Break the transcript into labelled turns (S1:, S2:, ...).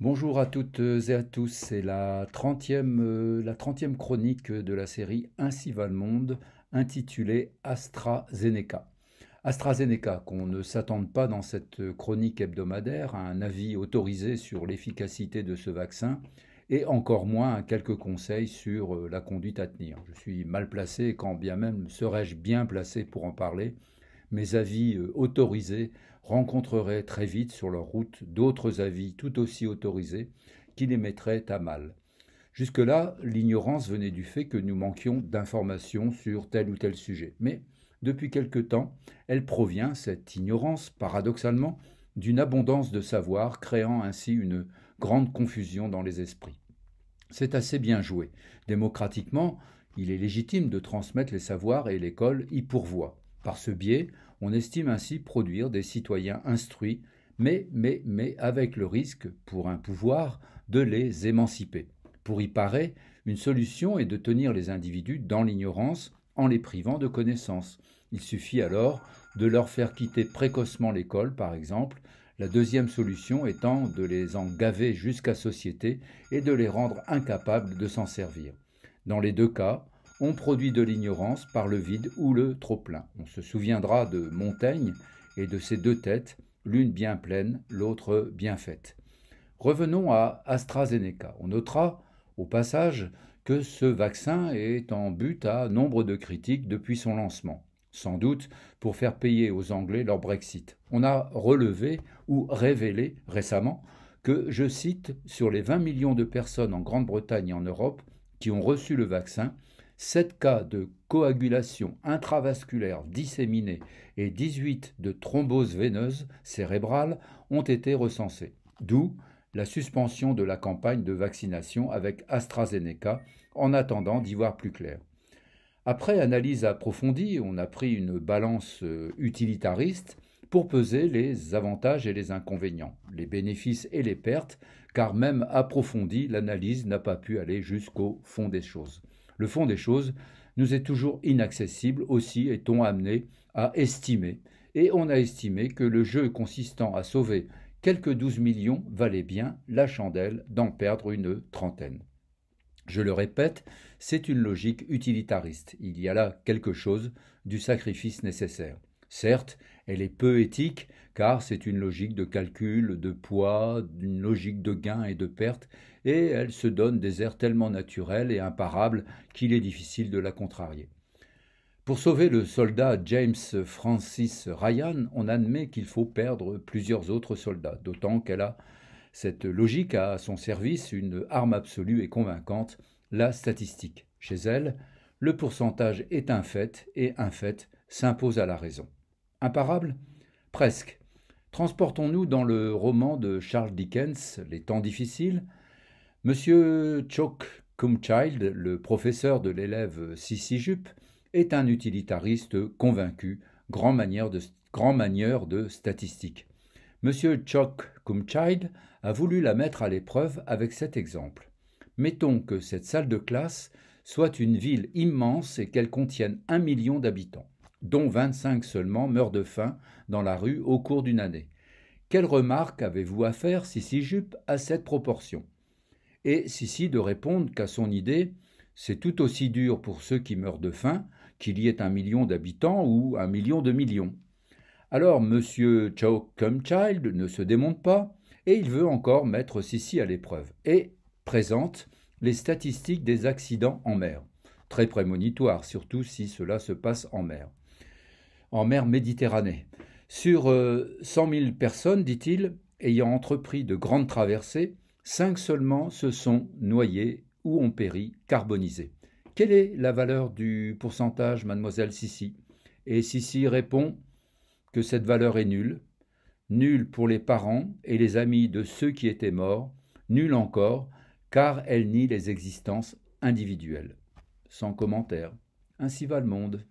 S1: Bonjour à toutes et à tous, c'est la 30e chronique de la série Ainsi va le monde, intitulée AstraZeneca. AstraZeneca, qu'on ne s'attende pas dans cette chronique hebdomadaire à un avis autorisé sur l'efficacité de ce vaccin, et encore moins à quelques conseils sur la conduite à tenir. Je suis mal placé, quand bien même serais-je bien placé pour en parler. Mes avis autorisés rencontreraient très vite sur leur route d'autres avis tout aussi autorisés qui les mettraient à mal. Jusque-là, l'ignorance venait du fait que nous manquions d'informations sur tel ou tel sujet. Mais depuis quelque temps, elle provient, cette ignorance, paradoxalement, d'une abondance de savoir, créant ainsi une grande confusion dans les esprits. C'est assez bien joué. Démocratiquement, il est légitime de transmettre les savoirs et l'école y pourvoit. Par ce biais, on estime ainsi produire des citoyens instruits, mais avec le risque, pour un pouvoir, de les émanciper. Pour y parer, une solution est de tenir les individus dans l'ignorance en les privant de connaissances. Il suffit alors de leur faire quitter précocement l'école, par exemple, la deuxième solution étant de les en gaver jusqu'à satiété et de les rendre incapables de s'en servir. Dans les deux cas, on produit de l'ignorance par le vide ou le trop-plein. On se souviendra de Montaigne et de ses deux têtes, l'une bien pleine, l'autre bien faite. Revenons à AstraZeneca. On notera au passage que ce vaccin est en but à nombre de critiques depuis son lancement, sans doute pour faire payer aux Anglais leur Brexit. On a relevé ou révélé récemment que, je cite, sur les 20 millions de personnes en Grande-Bretagne et en Europe qui ont reçu le vaccin, 7 cas de coagulation intravasculaire disséminée et 18 de thrombose veineuse cérébrale ont été recensés. D'où la suspension de la campagne de vaccination avec AstraZeneca en attendant d'y voir plus clair. Après analyse approfondie, on a pris une balance utilitariste pour peser les avantages et les inconvénients, les bénéfices et les pertes, car même approfondie, l'analyse n'a pas pu aller jusqu'au fond des choses. Le fond des choses nous est toujours inaccessible, aussi est-on amené à estimer, et on a estimé que le jeu consistant à sauver quelques 12 millions valait bien la chandelle d'en perdre une trentaine. Je le répète, c'est une logique utilitariste. Il y a là quelque chose du sacrifice nécessaire. Certes, elle est peu éthique, car c'est une logique de calcul, de poids, une logique de gain et de perte, et elle se donne des airs tellement naturels et imparables qu'il est difficile de la contrarier. Pour sauver le soldat James Francis Ryan, on admet qu'il faut perdre plusieurs autres soldats, d'autant qu'elle a cette logique a à son service une arme absolue et convaincante, la statistique. Chez elle, le pourcentage est un fait et un fait s'impose à la raison. Imparable? Presque. Transportons-nous dans le roman de Charles Dickens, Les temps difficiles. Monsieur Chalk Cumchild, le professeur de l'élève Sissy Jup, est un utilitariste convaincu, grand manieur de statistique. Monsieur Chalk Cumchild a voulu la mettre à l'épreuve avec cet exemple. Mettons que cette salle de classe soit une ville immense et qu'elle contienne 1 million d'habitants, dont 25 seulement meurent de faim dans la rue au cours d'une année. Quelle remarque avez-vous à faire, Sissy Jup, à cette proportion? Et Sissy de répondre qu'à son idée, c'est tout aussi dur pour ceux qui meurent de faim qu'il y ait 1 million d'habitants ou 1 million de millions. Alors M. Chalk-Cumchild ne se démonte pas et il veut encore mettre Sissy à l'épreuve et présente les statistiques des accidents en mer. Très prémonitoire, surtout si cela se passe en mer Méditerranée. Sur 100 000 personnes, dit-il, ayant entrepris de grandes traversées, 5 seulement se sont noyées ou ont péri carbonisées. Quelle est la valeur du pourcentage, mademoiselle Sissy? Et Sissy répond que cette valeur est nulle, nulle pour les parents et les amis de ceux qui étaient morts, nulle encore, car elle nie les existences individuelles. Sans commentaire. Ainsi va le monde.